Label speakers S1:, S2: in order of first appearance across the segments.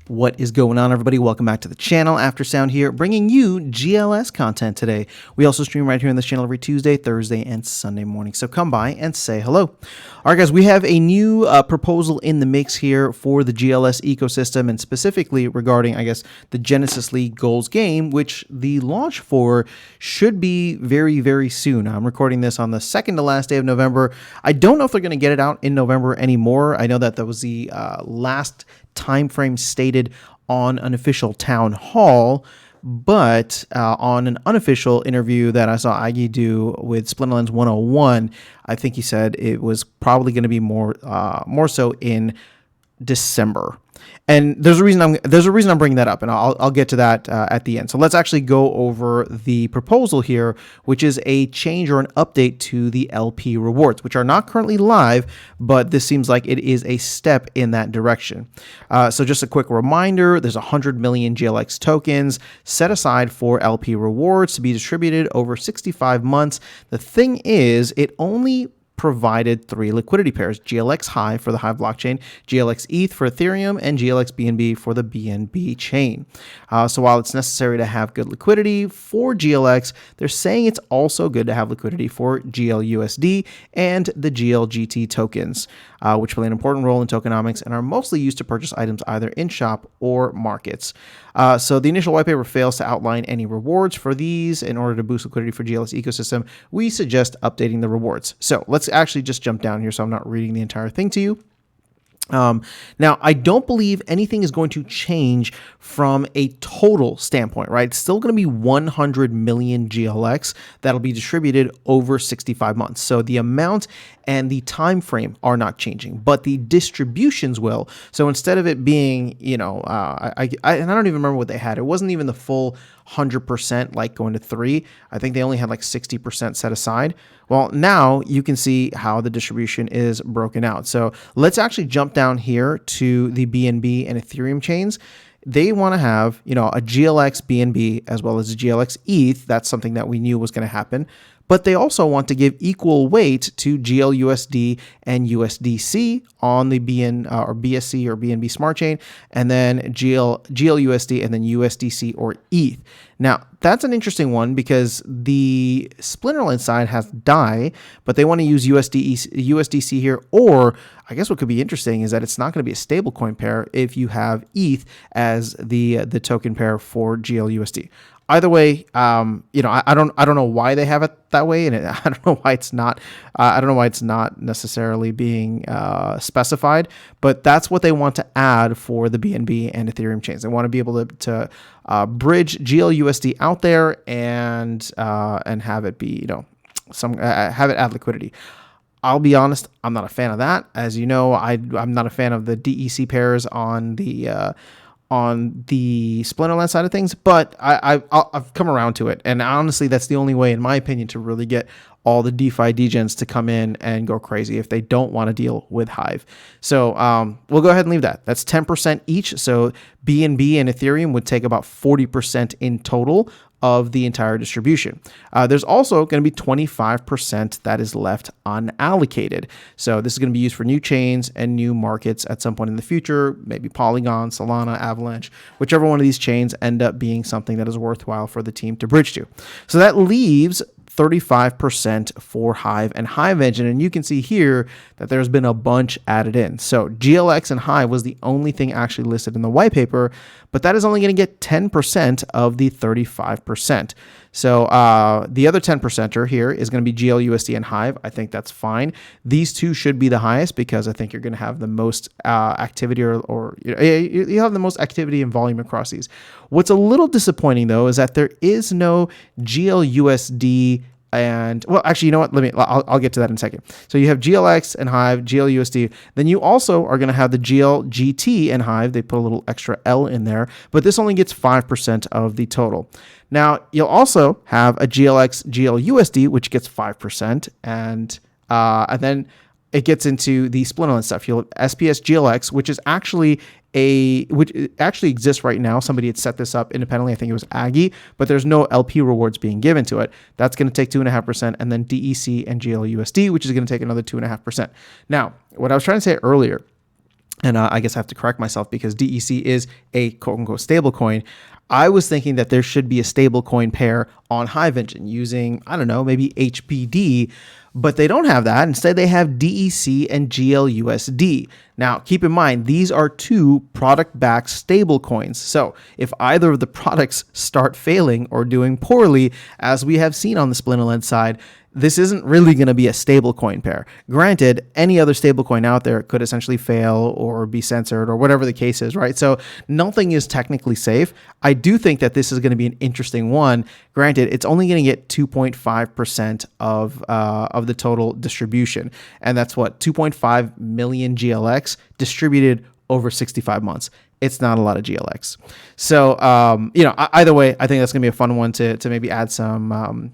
S1: What is going on, everybody? Welcome back to the channel. Aftersound here, bringing you GLS content today. We also stream right here on this channel every Tuesday, Thursday, and Sunday morning. So come by and say hello. All right, guys, we have a new proposal in the mix here for the GLS ecosystem, and specifically regarding, I guess, the Genesis League Goals game, which the launch for should be very, very soon. I'm recording this on the second to last day of November. I don't know if they're going to get it out in November anymore. I know that was the last time frame stated on an official town hall, but on an unofficial interview that I saw Aggie do with Splinterlands 101, I think he said it was probably going to be more so in December. And there's a reason I'm bringing that up, and I'll get to that at the end. So let's actually go over the proposal here, which is a change or an update to the LP rewards, which are not currently live, but this seems like it is a step in that direction. So just a quick reminder, there's 100 million GLX tokens set aside for LP rewards to be distributed over 65 months. The thing is, it only provided 3 liquidity pairs: GLX Hive for the Hive blockchain, GLX ETH for Ethereum, and GLX BNB for the BNB chain. So while it's necessary to have good liquidity for GLX, they're saying it's also good to have liquidity for GLUSD and the GLGT tokens, which play an important role in tokenomics and are mostly used to purchase items either in shop or markets. So the initial white paper fails to outline any rewards for these. In order to boost liquidity for GLS ecosystem, we suggest updating the rewards. So let's actually just jump down here so I'm not reading the entire thing to you. Now, I don't believe anything is going to change from a total standpoint, right? It's still going to be 100 million GLX that'll be distributed over 65 months. So the amount and the time frame are not changing, but the distributions will. So instead of it being, and I don't even remember what they had. It wasn't even the full 100% like going to 3. I think they only had like 60% set aside. Well, now you can see how the distribution is broken out. So let's actually jump down here to the BNB and Ethereum chains. They want to have, a GLX BNB as well as a GLX ETH. That's something that we knew was going to happen. But they also want to give equal weight to GLUSD and USDC on the BSC or BNB Smart Chain, and then GLUSD and then USDC or ETH. Now, that's an interesting one because the Splinterland side has DAI, but they want to use USDC here, or I guess what could be interesting is that it's not going to be a stablecoin pair if you have ETH as the token pair for GLUSD. Either way, I don't know why they have it that way, and I don't know why it's not. I don't know why it's not necessarily being specified, but that's what they want to add for the BNB and Ethereum chains. They want to be able to bridge GLUSD out there and have it be have it add liquidity. I'll be honest, I'm not a fan of that. As you know, I'm not a fan of the DEC pairs on the Splinterland side of things, but I've come around to it. And honestly, that's the only way, in my opinion, to really get all the DeFi degens to come in and go crazy if they don't want to deal with Hive. So we'll go ahead and leave that. That's 10% each. So BNB and Ethereum would take about 40% in total of the entire distribution. There's also going to be 25% that is left unallocated. So this is going to be used for new chains and new markets at some point in the future, maybe Polygon, Solana, Avalanche, whichever one of these chains end up being something that is worthwhile for the team to bridge to. So that leaves 35% for Hive and Hive Engine, and you can see here that there's been a bunch added in. So GLX and Hive was the only thing actually listed in the white paper, but that is only going to get 10% of the 35%. So the other 10%er here is going to be GLUSD and Hive. I think that's fine. These two should be the highest because I think you're going to have the most activity or you have the most activity and volume across these. What's a little disappointing though is that there is no GLUSD and, well, actually, you know what? I'll get to that in a second. So you have GLX and Hive, GLUSD. Then you also are going to have the GLGT and Hive. They put a little extra L in there, but this only gets 5% of the total. Now, you'll also have a GLX GLUSD, which gets 5%, and then it gets into the Splinterland stuff. You'll have SPS GLX, which actually exists right now. Somebody had set this up independently. I think it was Aggie, but there's no LP rewards being given to it. That's going to take 2.5%, and then DEC and GLUSD, which is going to take another 2.5%. Now, what I was trying to say earlier and I guess I have to correct myself because DEC is a quote unquote stable coin. I was thinking that there should be a stable coin pair on Hive Engine using, I don't know, maybe HBD, but they don't have that. Instead, they have DEC and GLUSD. Now, keep in mind, these are two product-backed stable coins. So if either of the products start failing or doing poorly, as we have seen on the Splinterland side, this isn't really going to be a stable coin pair. Granted, any other stable coin out there could essentially fail or be censored or whatever the case is, right? So nothing is technically safe. I do think that this is going to be an interesting one. Granted, it's only going to get 2.5% of the total distribution. And that's what, 2.5 million GLX distributed over 65 months. It's not a lot of GLX. So, either way, I think that's going to be a fun one to maybe add some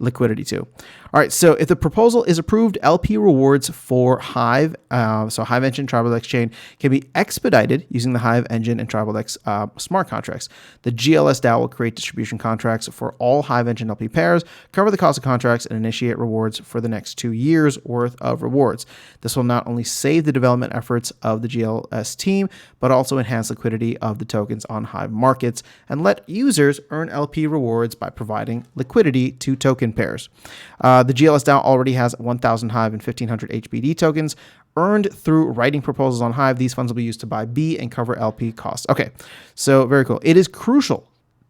S1: liquidity to. All right, so if the proposal is approved, LP rewards for Hive, so Hive Engine TribalX chain, can be expedited using the Hive Engine and TribalX smart contracts. The GLS DAO will create distribution contracts for all Hive Engine LP pairs, cover the cost of contracts, and initiate rewards for the next 2 years worth of rewards. This will not only save the development efforts of the GLS team, but also enhance liquidity of the tokens on Hive markets and let users earn LP rewards by providing liquidity to token pairs. The GLS DAO already has 1,000 Hive and 1,500 HBD tokens earned through writing proposals on Hive. These funds will be used to buy B and cover LP costs. Okay, so very cool. It is crucial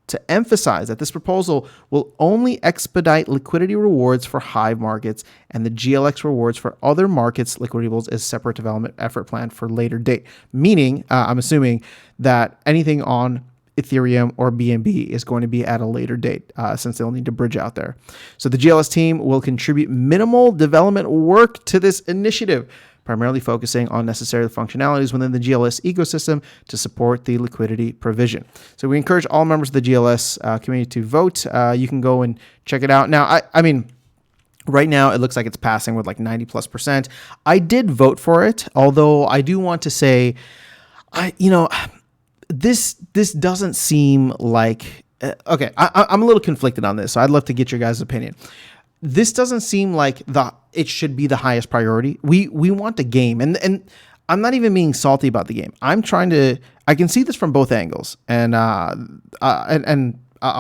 S1: to emphasize that this proposal will only expedite liquidity rewards for Hive markets, and the GLX rewards for other markets liquidity pools is separate development effort plan for later date. Meaning, I'm assuming that anything on Ethereum or BNB is going to be at a later date since they'll need to bridge out there. So the GLS team will contribute minimal development work to this initiative, primarily focusing on necessary functionalities within the GLS ecosystem to support the liquidity provision. So we encourage all members of the GLS community to vote. You can go and check it out. Now, I mean, right now, it looks like it's passing with like 90+%. I did vote for it, although I do want to say, this doesn't seem like okay. I'm a little conflicted on this, so I'd love to get your guys' opinion. This doesn't seem like it should be the highest priority. We want the game, and I'm not even being salty about the game. I can see this from both angles, and I'll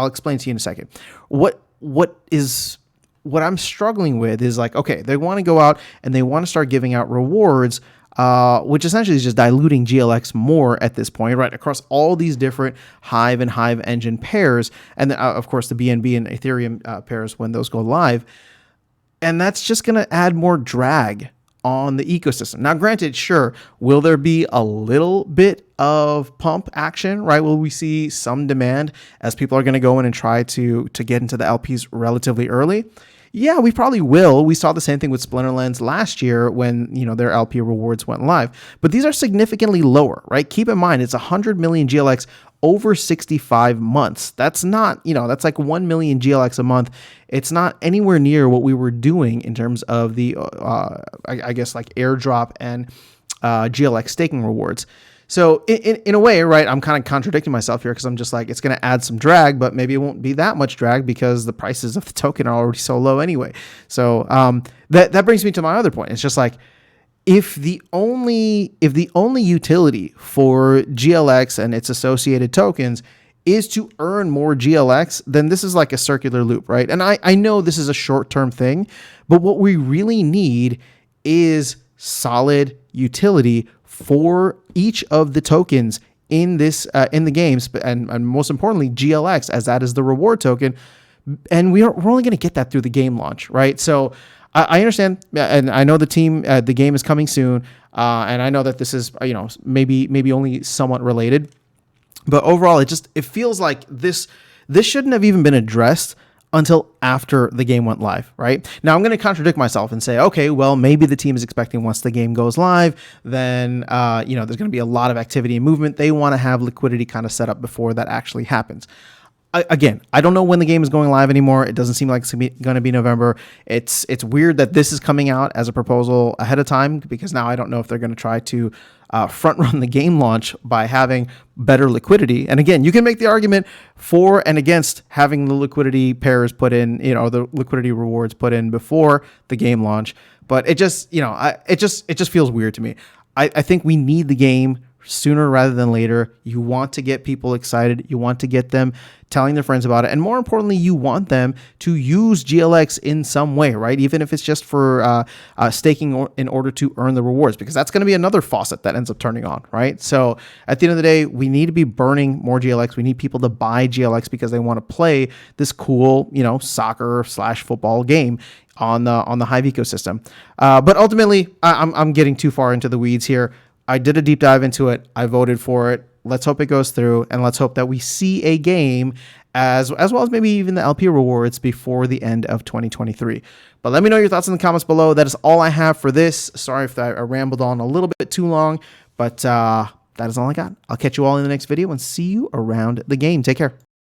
S1: explain to you in a second. What I'm struggling with is like, okay, they want to go out and they want to start giving out rewards, which essentially is just diluting GLX more at this point, right? Across all these different Hive and Hive Engine pairs, and then, of course, the BNB and Ethereum pairs when those go live. And that's just going to add more drag on the ecosystem. Now, granted, sure, will there be a little bit of pump action, right? Will we see some demand as people are going to go in and try to get into the LPs relatively early? Yeah, we probably will. We saw the same thing with Splinterlands last year when, their LP rewards went live. But these are significantly lower, right? Keep in mind, it's 100 million GLX over 65 months. That's not, that's like 1 million GLX a month. It's not anywhere near what we were doing in terms of the, I guess, like airdrop and GLX staking rewards. So in a way, right, I'm kind of contradicting myself here because I'm just like, it's going to add some drag, but maybe it won't be that much drag because the prices of the token are already so low anyway. So that brings me to my other point. It's just like, if the only utility for GLX and its associated tokens is to earn more GLX, then this is like a circular loop, right? And I know this is a short-term thing, but what we really need is solid utility for each of the tokens in this in the games, and most importantly GLX, as that is the reward token, and we're only going to get that through the game launch, right? So I understand, and I know the game is coming soon, and I know that this is maybe only somewhat related, but overall it feels like this shouldn't have even been addressed until after the game went live, right? Now, I'm going to contradict myself and say, okay, well, maybe the team is expecting once the game goes live, then, there's going to be a lot of activity and movement. They want to have liquidity kind of set up before that actually happens. Again, I don't know when the game is going live anymore. It doesn't seem like it's going to be November. It's weird that this is coming out as a proposal ahead of time because now I don't know if they're going to try to front run the game launch by having better liquidity. And again, you can make the argument for and against having the liquidity pairs put in, the liquidity rewards put in before the game launch. But it just, it just feels weird to me. I think we need the game sooner rather than later. You want to get people excited. You want to get them telling their friends about it. And more importantly, you want them to use GLX in some way, right? Even if it's just for staking in order to earn the rewards, because that's going to be another faucet that ends up turning on, right? So at the end of the day, we need to be burning more GLX. We need people to buy GLX because they want to play this cool, soccer/football game on the Hive ecosystem. But ultimately, I'm getting too far into the weeds here. I did a deep dive into it. I voted for it. Let's hope it goes through, and let's hope that we see a game as well as maybe even the LP rewards before the end of 2023. But let me know your thoughts in the comments below. That is all I have for this. Sorry if I rambled on a little bit too long, but that is all I got. I'll catch you all in the next video and see you around the game. Take care.